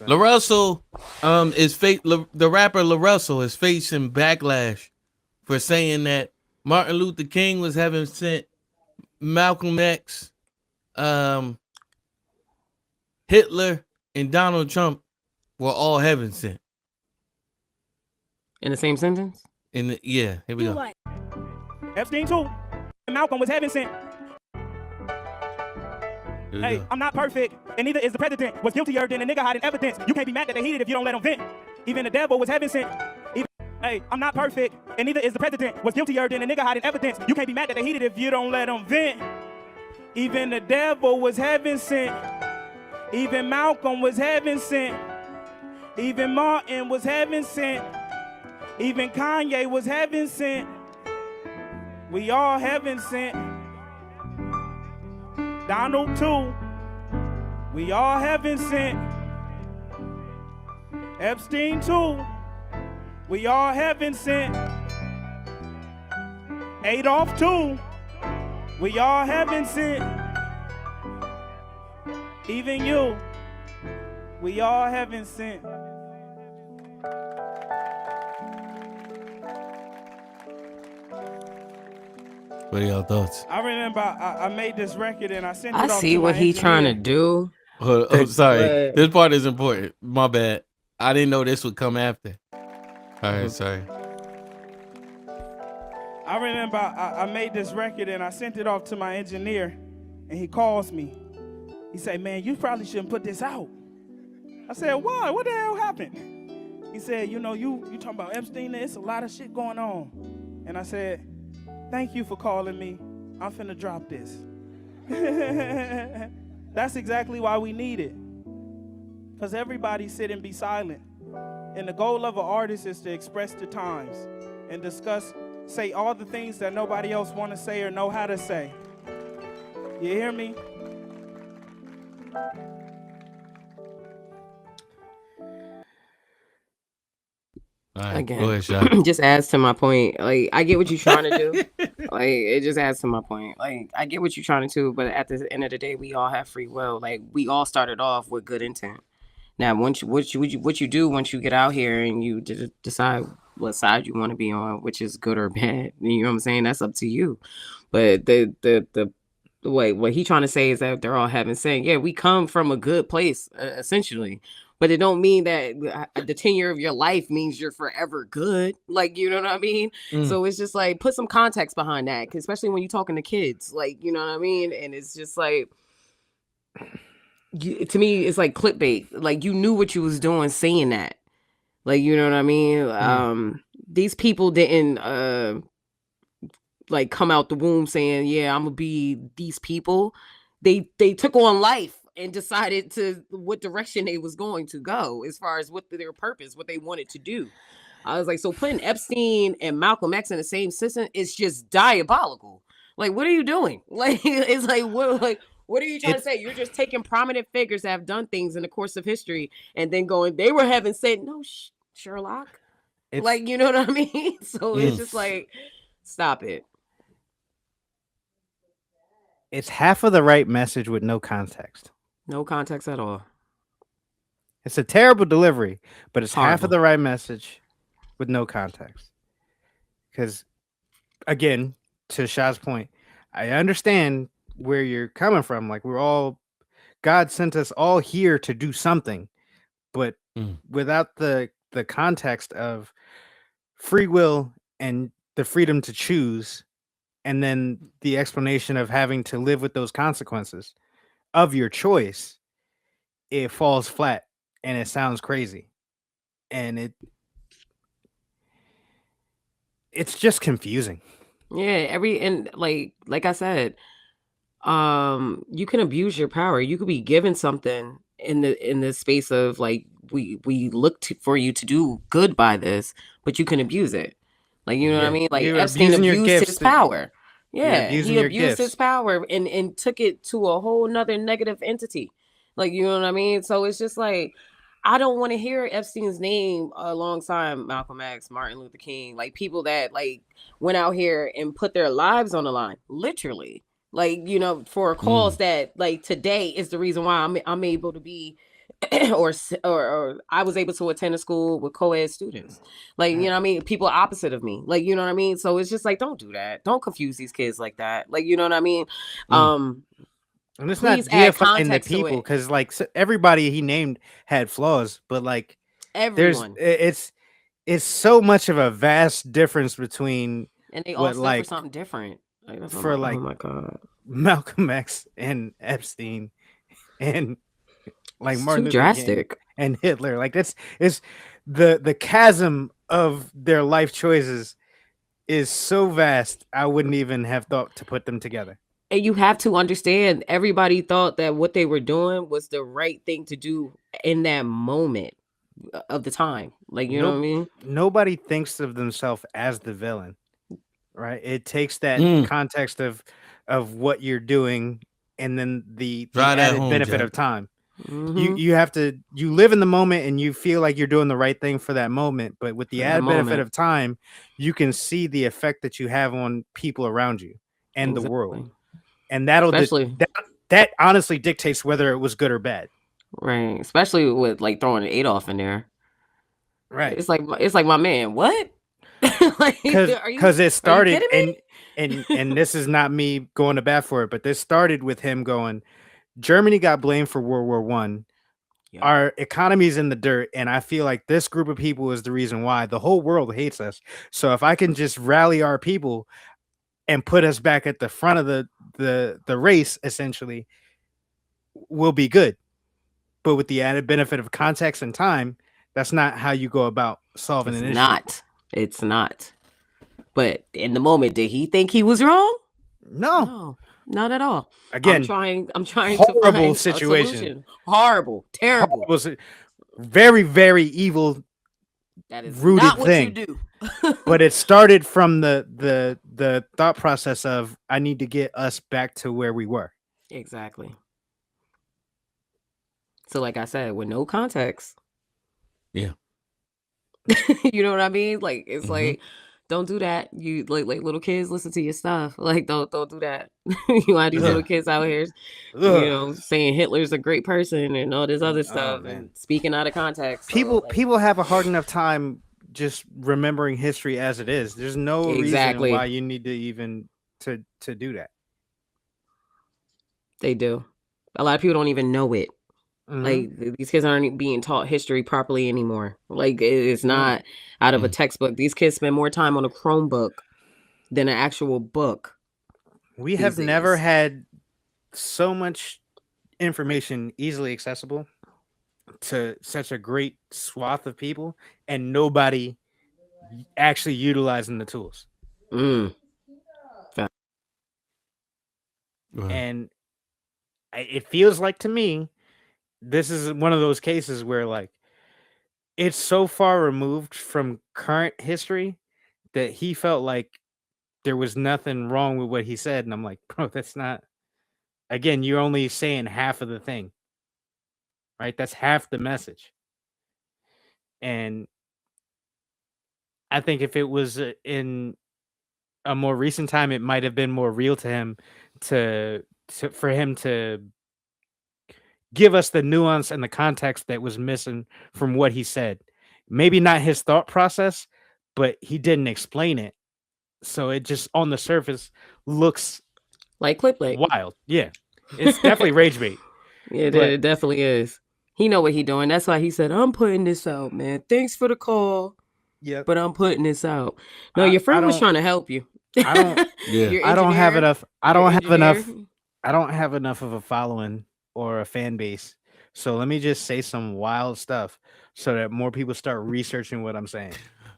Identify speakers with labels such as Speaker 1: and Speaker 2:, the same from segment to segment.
Speaker 1: LaRussell, the rapper LaRussell is facing backlash for saying that Martin Luther King was having sent Malcolm X, um, Hitler, and Donald Trump were all heaven sent.
Speaker 2: In the same sentence?
Speaker 1: Here we go.
Speaker 3: Epstein too. Malcolm was heaven sent. Hey, I'm not perfect, and neither is the president. Was guiltier than a nigga hiding evidence. You can't be mad that they heated if you don't let them vent. Even the devil was heaven sent. Hey, I'm not perfect, and neither is the president. Was guiltier than a nigga hiding evidence. You can't be mad that they heated if you don't let them vent. Even the devil was heaven sent. Even Malcolm was heaven sent. Even Martin was heaven sent. Even Kanye was heaven sent. We all heaven sent. Donald too. We all heaven sent. Epstein too. We all heaven sent. Adolf too. We all heaven sent. Even you. We all heaven sent.
Speaker 1: What are y'all thoughts?
Speaker 3: I remember I made this record and I sent it
Speaker 2: I
Speaker 3: off
Speaker 2: see
Speaker 3: to
Speaker 2: what
Speaker 3: my
Speaker 2: he trying to
Speaker 3: engineer.
Speaker 2: do.
Speaker 1: Oh, sorry. This part is important. My bad. I didn't know this would come after. All right, sorry.
Speaker 3: I remember I made this record and I sent it off to my engineer, and he calls me. He said, "Man, you probably shouldn't put this out." I said, "Why? What the hell happened?" He said, "You know, you talking about Epstein, there's a lot of shit going on." And I said, "Thank you for calling me. I'm finna drop this." That's exactly why we need it. Because everybody sit and be silent. And the goal of an artist is to express the times and say all the things that nobody else want to say or know how to say. You hear me?
Speaker 1: Right,
Speaker 2: again,
Speaker 1: go ahead, Sean.
Speaker 2: just adds to my point. Like, I get what you're trying to do. Like, it just adds to my point. Like, I get what you're trying to do, but at the end of the day, we all have free will. Like, we all started off with good intent. Now, what you do once you get out here and you decide what side you want to be on, which is good or bad, you know what I'm saying? That's up to you. But the way what he trying to say is that they're all having saying, yeah, we come from a good place, essentially. But it don't mean that the tenure of your life means you're forever good. Like, you know what I mean? So it's just like, put some context behind that, especially when you're talking to kids. Like, you know what I mean? And it's just like, to me, it's like clickbait. Like, you knew what you was doing saying that. Like, you know what I mean? These people didn't like come out the womb saying, yeah, I'm gonna be these people. They took on life and decided to what direction they was going to go as far as what their purpose, what they wanted to do. I was like, so putting Epstein and Malcolm X in the same system is just diabolical. Like, what are you doing? Like, it's like, what are you trying to say? You're just taking prominent figures that have done things in the course of history and then going, they were having said, no, Sherlock. Like, you know what I mean? So it's just like, stop it.
Speaker 4: It's half of the right message with no context.
Speaker 2: No context at all.
Speaker 4: It's a terrible delivery, but it's
Speaker 2: Horrible.
Speaker 4: half of the right message with no context. Because, again, to Shah's point, I understand where you're coming from. Like, God sent us all here to do something, but without the context of free will and the freedom to choose, and then the explanation of having to live with those consequences of your choice, it falls flat and it sounds crazy. And it's just confusing.
Speaker 2: Yeah, and like I said, you can abuse your power. You could be given something in the space of like we look for you to do good by this, but you can abuse it. Like, you know what I mean? Like, Epstein abused his power. Yeah, he abused his power and took it to a whole nother negative entity. Like, you know what I mean? So it's just like, I don't want to hear Epstein's name alongside Malcolm X, Martin Luther King, like people that like went out here and put their lives on the line, literally. Like, you know, for a cause that like today is the reason why I'm able to be or I was able to attend a school with co-ed students. Like, you know what I mean? People opposite of me. Like, you know what I mean? So it's just like, don't do that. Don't confuse these kids like that. Like, you know what I mean?
Speaker 1: Mm.
Speaker 4: And it's
Speaker 2: Please
Speaker 4: not
Speaker 2: add
Speaker 4: deifying the
Speaker 2: context to
Speaker 4: people
Speaker 2: it.
Speaker 4: because like everybody he named had flaws, but like
Speaker 2: Everyone.
Speaker 4: it's so much of a vast difference between
Speaker 2: And they all
Speaker 4: what
Speaker 2: stood
Speaker 4: like
Speaker 2: for something different. Like, that's
Speaker 4: for like
Speaker 2: oh my God.
Speaker 4: Malcolm X and Epstein and like
Speaker 2: It's
Speaker 4: Martin
Speaker 2: too
Speaker 4: Luther King
Speaker 2: drastic.
Speaker 4: and Hitler. Like it's the chasm of their life choices is so vast. I wouldn't even have thought to put them together.
Speaker 2: And you have to understand, everybody thought that what they were doing was the right thing to do in that moment of the time. Like, you know what I mean?
Speaker 4: Nobody thinks of themselves as the villain, right? It takes that context of what you're doing and then the
Speaker 1: Try that
Speaker 4: added
Speaker 1: home,
Speaker 4: benefit
Speaker 1: Jack.
Speaker 4: of time.
Speaker 2: Mhm.
Speaker 4: You have to live in the moment and you feel like you're doing the right thing for that moment, but with the
Speaker 2: For that
Speaker 4: added benefit
Speaker 2: moment.
Speaker 4: of time, you can see the effect that you have on people around you and the world.
Speaker 2: Exactly.
Speaker 4: And that'll
Speaker 2: Especially
Speaker 4: that honestly dictates whether it was good or bad.
Speaker 2: right. Especially with like throwing an Adolf in there.
Speaker 4: Right.
Speaker 2: It's like my man, what? Like,
Speaker 4: Because it started
Speaker 2: kidding me?
Speaker 4: and this is not me going to bat for it, but this started with him going, Germany got blamed for World War One.
Speaker 2: Yep.
Speaker 4: Our economy's in the dirt, and I feel like this group of people is the reason why the whole world hates us. So if I can just rally our people and put us back at the front of the race, essentially, we'll be good. But with the added benefit of context and time, that's not how you go about solving an issue.
Speaker 2: It's not. But in the moment, did he think he was wrong?
Speaker 4: No,
Speaker 2: not at all.
Speaker 4: Again,
Speaker 2: I'm trying
Speaker 4: horrible
Speaker 2: to find
Speaker 4: situation.
Speaker 2: A solution. Horrible, terrible.
Speaker 4: Very, very evil.
Speaker 2: That is
Speaker 4: rooted
Speaker 2: not what
Speaker 4: thing.
Speaker 2: you do.
Speaker 4: But it started from the thought process of I need to get us back to where we were.
Speaker 2: Exactly. So, like I said, with no context.
Speaker 1: Yeah.
Speaker 2: You know what I mean? Like, it's like, don't do that. You like little kids, listen to your stuff. Like, don't do that. You want these little kids out here, you know, saying Hitler's a great person and all this other stuff and speaking out of context.
Speaker 4: People have a hard enough time just remembering history as it is. There's no reason why you need to even to do that.
Speaker 2: They do. A lot of people don't even know it. Mm-hmm. Like, these kids aren't being taught history properly anymore. Like, it's not out of a textbook. These kids spend more time on a Chromebook than an actual book.
Speaker 4: We have never had so much information easily accessible to such a great swath of people and nobody actually utilizing the tools. And it feels like to me, this is one of those cases where like it's so far removed from current history that he felt like there was nothing wrong with what he said. And I'm like, bro, that's not, again, you're only saying half of the thing, right? That's half the message. And I think if it was in a more recent time, it might have been more real to him for him to give us the nuance and the context that was missing from what he said. Maybe not his thought process, but he didn't explain it. So it just on the surface looks
Speaker 2: like clickbait.
Speaker 4: Wild. Yeah. It's definitely rage bait.
Speaker 2: Yeah, it definitely is. He know what he doing. That's why he said, I'm putting this out, man. Thanks for the call.
Speaker 4: Yeah.
Speaker 2: But I'm putting this out. No, your friend was trying to help you.
Speaker 4: I don't
Speaker 1: yeah.
Speaker 4: I don't have enough. I don't have enough of a following or a fan base. So let me just say some wild stuff so that more people start researching what I'm saying.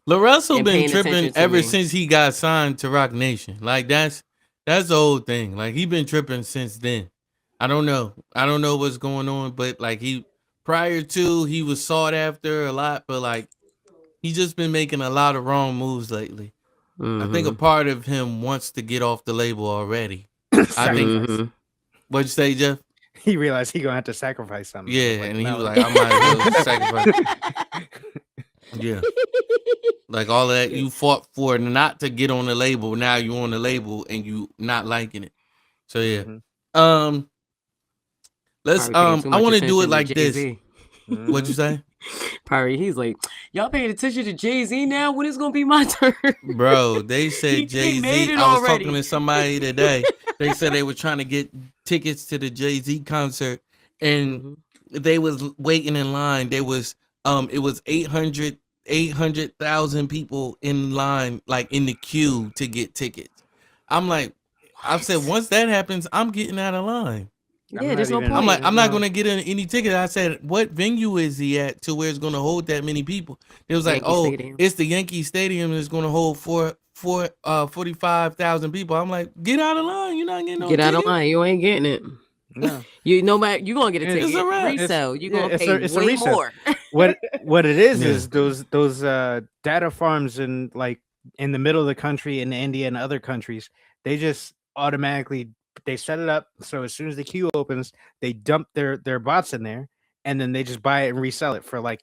Speaker 1: LaRussell been tripping ever since he got signed to Rock Nation. Like that's the whole thing. Like he been tripping since then. I don't know what's going on, but like prior to he was sought after a lot, but like he just been making a lot of wrong moves lately. I think a part of him wants to get off the label already. I think. What'd you say, Jeff?
Speaker 4: He realized he gonna have to sacrifice something.
Speaker 1: Yeah, like, and he was like, I might as well sacrifice. Yeah. Like all of that you fought for not to get on the label. Now you on the label and you not liking it. So yeah. Let's I want to do it like this. What'd you say?
Speaker 2: Pirate, he's like, y'all paying attention to Jay-Z now? When is gonna be my turn?
Speaker 1: Bro, they
Speaker 2: He
Speaker 1: said
Speaker 2: made
Speaker 1: Jay-Z.
Speaker 2: it
Speaker 1: I was
Speaker 2: already.
Speaker 1: talking to somebody today. They said they were trying to get tickets to the Jay-Z concert, and
Speaker 2: Mhm.
Speaker 1: they was waiting in line. It was 800,000 people in line, like in the queue to get tickets. I'm like, I said,
Speaker 2: What?
Speaker 1: once that happens, I'm getting out of line.
Speaker 2: Yeah, there's no
Speaker 4: even-
Speaker 1: I'm like,
Speaker 2: point.
Speaker 1: I'm not
Speaker 4: no.
Speaker 1: gonna get any ticket. I said, what venue is he at to where it's gonna hold that many people? It was like,
Speaker 2: Yankee
Speaker 1: oh,
Speaker 2: Stadium.
Speaker 1: it's the Yankee Stadium that's gonna hold 45,000 people. I'm like, get out of line. You're not getting no
Speaker 2: Get out of
Speaker 1: ticket.
Speaker 2: line. You ain't getting it.
Speaker 4: No.
Speaker 2: You no matter you gonna get a
Speaker 4: It's
Speaker 2: ticket.
Speaker 1: a wrap.
Speaker 2: Resell. You
Speaker 4: Yeah,
Speaker 2: gonna
Speaker 4: it's
Speaker 2: pay
Speaker 4: a
Speaker 2: way
Speaker 4: resale.
Speaker 2: more.
Speaker 4: What it is
Speaker 1: Yeah.
Speaker 4: those data farms in like in the middle of the country in India and other countries, they just automatically they set it up so as soon as the queue opens, they dump their bots in there, and then they just buy it and resell it for like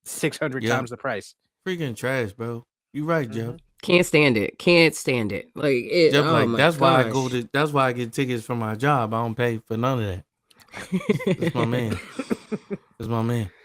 Speaker 4: 600
Speaker 1: Yeah.
Speaker 4: times the price.
Speaker 1: Freaking trash, bro. You right, Jeff.
Speaker 2: Can't stand it. Can't stand it. Like it.
Speaker 1: Jeff,
Speaker 2: Oh
Speaker 1: like
Speaker 2: my
Speaker 1: that's why I
Speaker 2: gosh.
Speaker 1: go to. That's why I get tickets for my job. I don't pay for none of that. That's my man. That's my man.